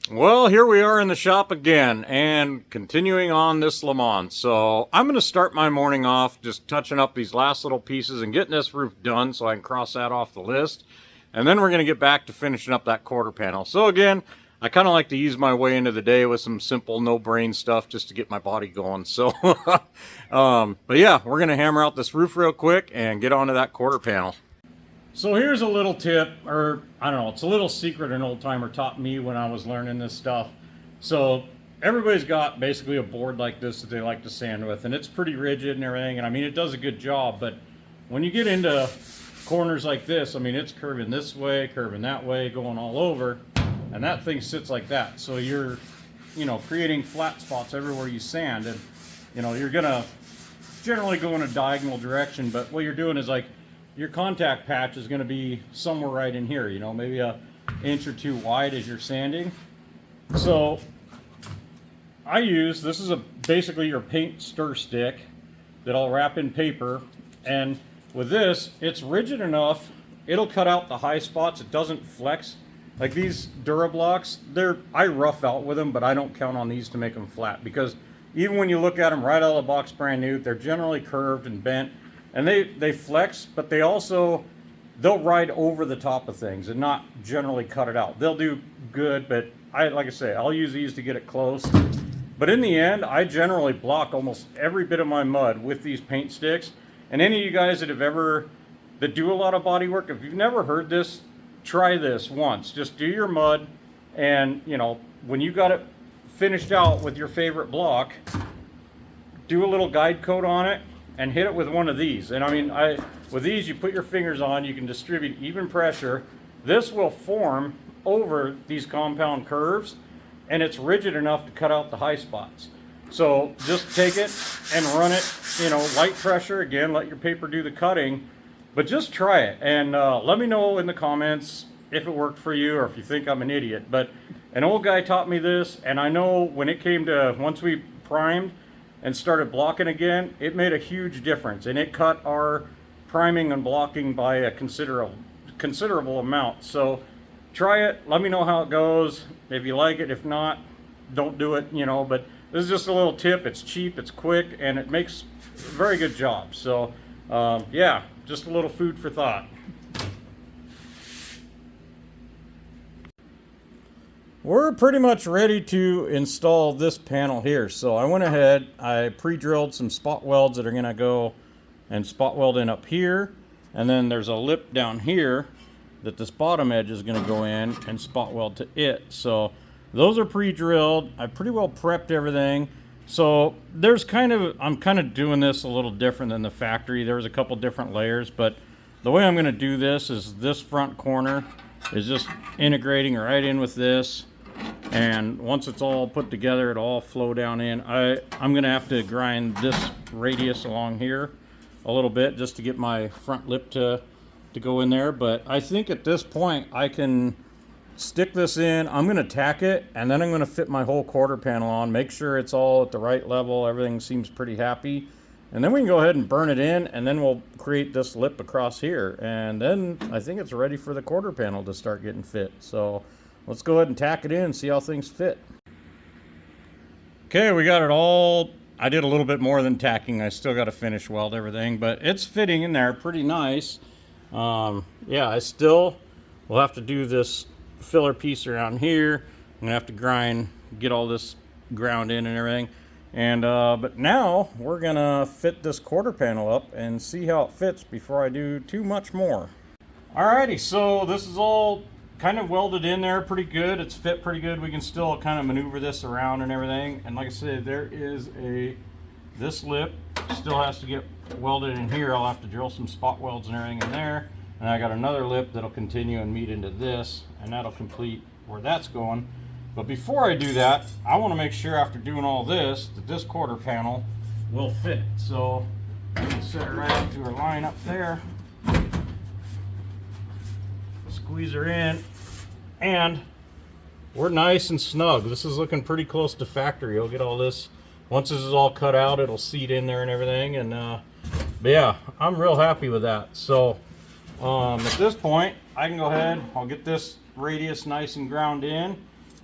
Well, here we are in the shop again and continuing on this Lemans. So I'm going to start my morning off just touching up these last little pieces and getting this roof done so I can cross that off the list. And then we're going to get back to finishing up that quarter panel. So again, I kind of like to ease my way into the day with some simple no-brain stuff just to get my body going. So, but yeah, we're going to hammer out this roof real quick and get onto that quarter panel. So here's a little tip, or I don't know, it's a little secret an old timer taught me when I was learning this stuff. So everybody's got basically a board like this that they like to sand with, and it's pretty rigid and everything, and I mean it does a good job, but when you get into corners like this, I mean it's curving this way, curving that way, going all over, and that thing sits like that. So you're, creating flat spots everywhere you sand, and you're gonna generally go in a diagonal direction, but what you're doing is like, your contact patch is going to be somewhere right in here, maybe an inch or two wide as you're sanding. So this is basically your paint stir stick that I'll wrap in paper, and with this, it's rigid enough, it'll cut out the high spots, it doesn't flex. Like these Durablocks, I rough out with them, but I don't count on these to make them flat, because even when you look at them right out of the box brand new, they're generally curved and bent. And they flex, but they'll ride over the top of things and not generally cut it out. They'll do good, but like I say, I'll use these to get it close. But in the end, I generally block almost every bit of my mud with these paint sticks. And any of you guys that do a lot of body work, if you've never heard this, try this once. Just do your mud, and when you got it finished out with your favorite block, do a little guide coat on it and hit it with one of these. And I mean, with these, you put your fingers on, you can distribute even pressure. This will form over these compound curves, and it's rigid enough to cut out the high spots. So just take it and run it, light pressure. Again, let your paper do the cutting, but just try it. And let me know in the comments if it worked for you or if you think I'm an idiot. But an old guy taught me this, and I know when it came to, once we primed and started blocking again, it made a huge difference, and it cut our priming and blocking by a considerable amount. So try it, let me know how it goes, if you like it. If not, don't do it, but this is just a little tip. It's cheap, it's quick, and it makes a very good job. So yeah, just a little food for thought. We're pretty much ready to install this panel here. So I went ahead, I pre-drilled some spot welds that are gonna go and spot weld in up here. And then there's a lip down here that this bottom edge is gonna go in and spot weld to it. So those are pre-drilled. I pretty well prepped everything. So I'm kind of doing this a little different than the factory. There's a couple different layers, but the way I'm gonna do this is this front corner is just integrating right in with this. And once it's all put together, it'll all flow down in. I'm gonna have to grind this radius along here a little bit just to get my front lip to go in there. But I think at this point I can stick this in. I'm gonna tack it, and then I'm gonna fit my whole quarter panel on, make sure it's all at the right level, everything seems pretty happy, and then we can go ahead and burn it in, and then we'll create this lip across here, and then I think it's ready for the quarter panel to start getting fit. So let's go ahead and tack it in and see how things fit. Okay, we got it all. I did a little bit more than tacking. I still got to finish weld everything, but it's fitting in there pretty nice. Yeah, I still will have to do this filler piece around here. I'm gonna have to get all this ground in and everything. And but now we're gonna fit this quarter panel up and see how it fits before I do too much more. Alrighty, so this is all kind of welded in there pretty good. It's fit pretty good. We can still kind of maneuver this around and everything. And like I said, there is this lip still has to get welded in here. I'll have to drill some spot welds and everything in there. And I got another lip that'll continue and meet into this, and that'll complete where that's going. But before I do that, I want to make sure after doing all this that this quarter panel will fit. So I'm going to set it right up to our line up there. Squeeze her in, and we're nice and snug. This is looking pretty close to factory. You'll get all this, once this is all cut out, it'll seat in there and everything. And but yeah, I'm real happy with that. So at this point, I can go ahead, I'll get this radius nice and ground in,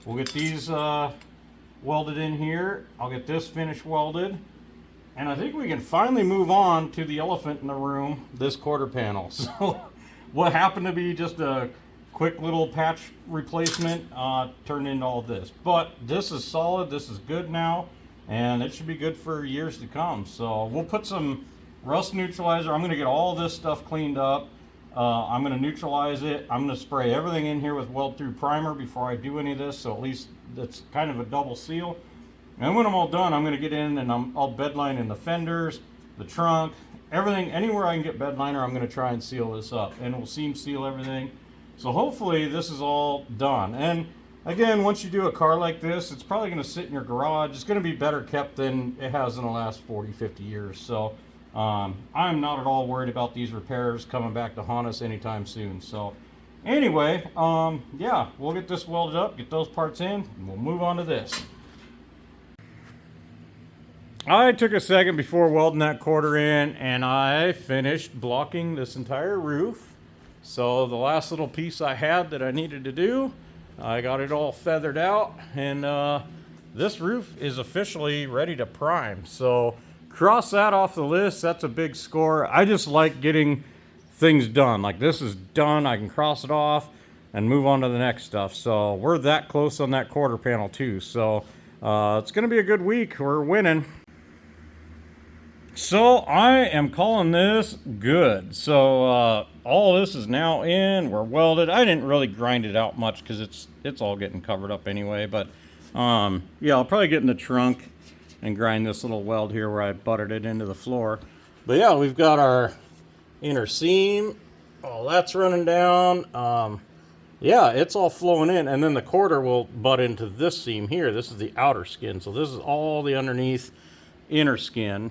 We'll get these welded in here. I'll get this finished welded. And I think we can finally move on to the elephant in the room, this quarter panel. So what happened to be just a quick little patch replacement turned into all this. But this is solid, this is good now, and it should be good for years to come. So we'll put some rust neutralizer. I'm gonna get all this stuff cleaned up. I'm gonna neutralize it. I'm gonna spray everything in here with weld through primer before I do any of this, so at least it's kind of a double seal. And when I'm all done, I'm going to get in and I'll bedline in the fenders, the trunk, everything, anywhere I can get bed liner, I'm going to try and seal this up. And we'll seam seal everything. So hopefully this is all done. And again, once you do a car like this, it's probably going to sit in your garage. It's going to be better kept than it has in the last 40, 50 years. So I'm not at all worried about these repairs coming back to haunt us anytime soon. So anyway, yeah, we'll get this welded up, get those parts in, and we'll move on to this. I took a second before welding that quarter in, and I finished blocking this entire roof. So the last little piece I had that I needed to do, I got it all feathered out, and this roof is officially ready to prime. So cross that off the list. That's a big score. I just like getting things done. Like, this is done, I can cross it off and move on to the next stuff. So we're that close on that quarter panel too. So it's gonna be a good week. We're winning. So I am calling this good. So all this is now in, we're welded. I didn't really grind it out much because it's all getting covered up anyway, but yeah, I'll probably get in the trunk and grind this little weld here where I butted it into the floor. But yeah, we've got our inner seam, all that's running down. Yeah, it's all flowing in, and then the quarter will butt into this seam here. This is the outer skin, so this is all the underneath inner skin.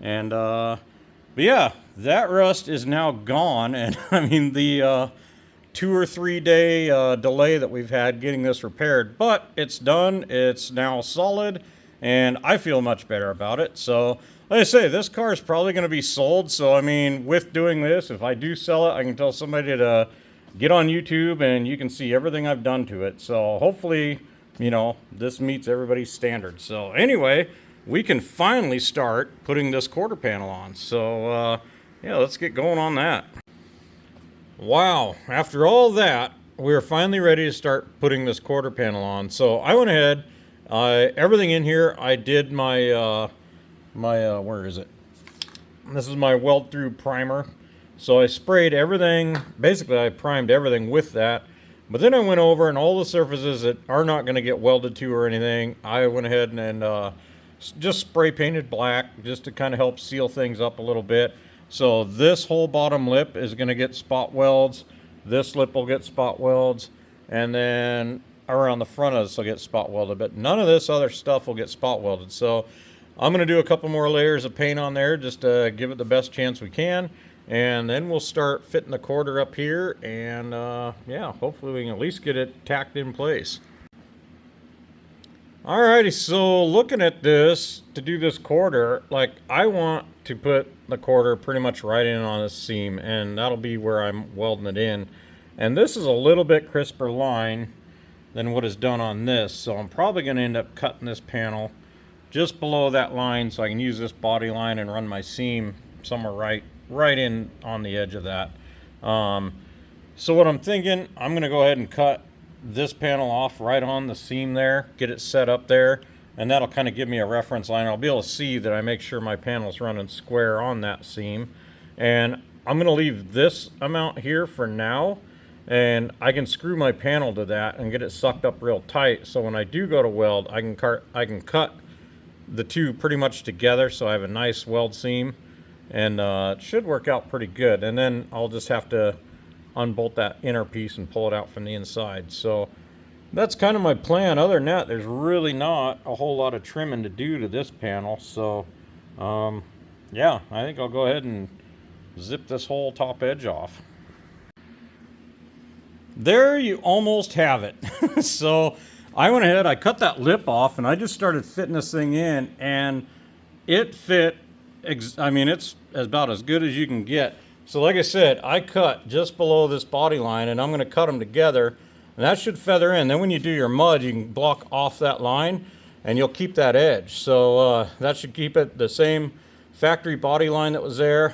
And but yeah, that rust is now gone. And I mean, the 2 or 3 day delay that we've had getting this repaired, but it's done. It's now solid, and I feel much better about it. So like I say, this car is probably going to be sold. So I mean, with doing this, if I do sell it, I can tell somebody to get on YouTube and you can see everything I've done to it. So hopefully, you know, this meets everybody's standards. So anyway, we can finally start putting this quarter panel on. So yeah, let's get going on that. Wow, after all that, we're finally ready to start putting this quarter panel on. So I went ahead, everything in here, I did my, where is it? This is my weld through primer. So I sprayed everything, basically I primed everything with that. But then I went over, and all the surfaces that are not going to get welded to or anything, I went ahead and just spray painted black just to kind of help seal things up a little bit. So this whole bottom lip is going to get spot welds. This lip will get spot welds. And then around the front of this will get spot welded. But none of this other stuff will get spot welded. So I'm going to do a couple more layers of paint on there just to give it the best chance we can. And then we'll start fitting the quarter up here. And yeah, hopefully we can at least get it tacked in place. Alrighty, so looking at this, to do this quarter, like, I want to put the quarter pretty much right in on this seam, and that'll be where I'm welding it in. And this is a little bit crisper line than what is done on this, so I'm probably going to end up cutting this panel just below that line so I can use this body line and run my seam somewhere right in on the edge of that. So what I'm thinking, I'm going to go ahead and cut this panel off right on the seam there, get it set up there, and that'll kind of give me a reference line. I'll be able to see that I make sure my panel's running square on that seam. And I'm going to leave this amount here for now, and I can screw my panel to that and get it sucked up real tight, so when I do go to weld, I can cut the two pretty much together so I have a nice weld seam, and it should work out pretty good. And then I'll just have to unbolt that inner piece and pull it out from the inside. So that's kind of my plan. Other than that, there's really not a whole lot of trimming to do to this panel. So yeah, I think I'll go ahead and zip this whole top edge off. There you almost have it. So I went ahead, I cut that lip off, and I just started fitting this thing in, and it fit. I mean, it's about as good as you can get. So like I said, I cut just below this body line, and I'm going to cut them together. And that should feather in. Then when you do your mud, you can block off that line and you'll keep that edge. So that should keep it the same factory body line that was there.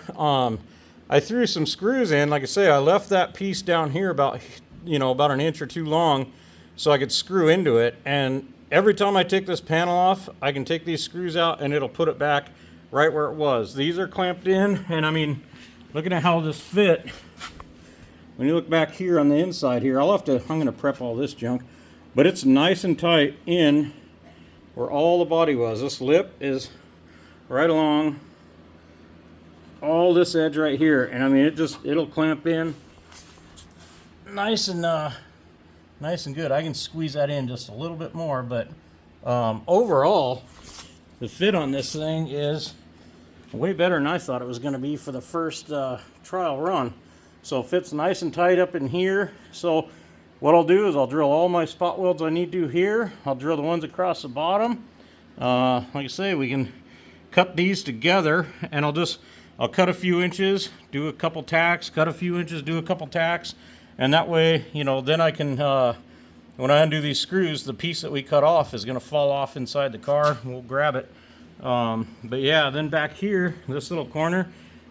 I threw some screws in. Like I say, I left that piece down here about, about an inch or two long so I could screw into it. And every time I take this panel off, I can take these screws out and it'll put it back right where it was. These are clamped in, and I mean, looking at how this fit, when you look back here on the inside here, I'm gonna prep all this junk, but it's nice and tight in where all the body was. This lip is right along all this edge right here, and I mean it'll clamp in nice and good. I can squeeze that in just a little bit more, but overall the fit on this thing is way better than I thought it was going to be for the first trial run. So it fits nice and tight up in here. So what I'll do is I'll drill all my spot welds I need to here. I'll drill the ones across the bottom. Like I say, we can cut these together, and I'll cut a few inches, do a couple tacks, cut a few inches, do a couple tacks, and that way, then I can, when I undo these screws, the piece that we cut off is going to fall off inside the car. We'll grab it. But yeah, then back here, this little corner,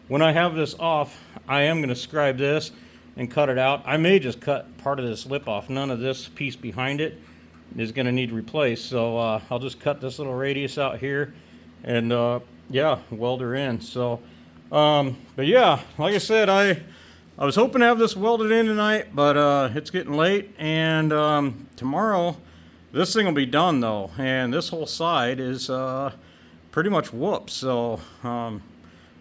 when I have this off, I am going to scribe this and cut it out. I may just cut part of this lip off. None of this piece behind it is going to need replaced. So I'll just cut this little radius out here and yeah, weld her in. So but yeah, like I said, I was hoping to have this welded in tonight, but it's getting late, and tomorrow this thing will be done though, and this whole side is pretty much whooped. So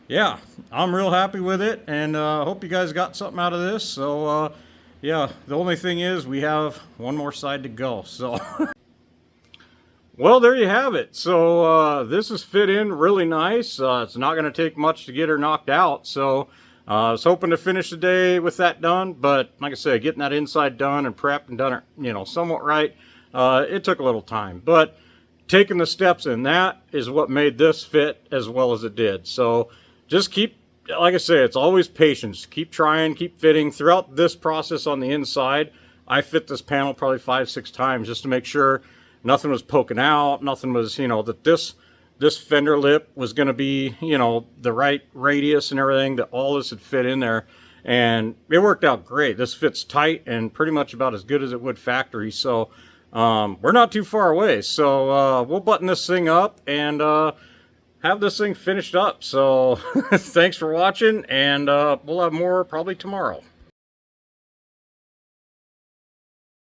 yeah, I'm real happy with it, and hope you guys got something out of this. So yeah, the only thing is we have one more side to go. So well, there you have it. So this is fit in really nice. It's not going to take much to get her knocked out. So I was hoping to finish the day with that done, but like I said, getting that inside done and prepped and done it, somewhat right, it took a little time. But taking the steps in that is what made this fit as well as it did. So just keep, like I say, it's always patience. Keep trying, keep fitting. Throughout this process on the inside, I fit this panel probably 5-6 times just to make sure nothing was poking out, nothing was, that this fender lip was going to be, the right radius and everything, that all this would fit in there. And it worked out great. This fits tight and pretty much about as good as it would factory. So we're not too far away. So we'll button this thing up and have this thing finished up. So thanks for watching, and we'll have more probably tomorrow.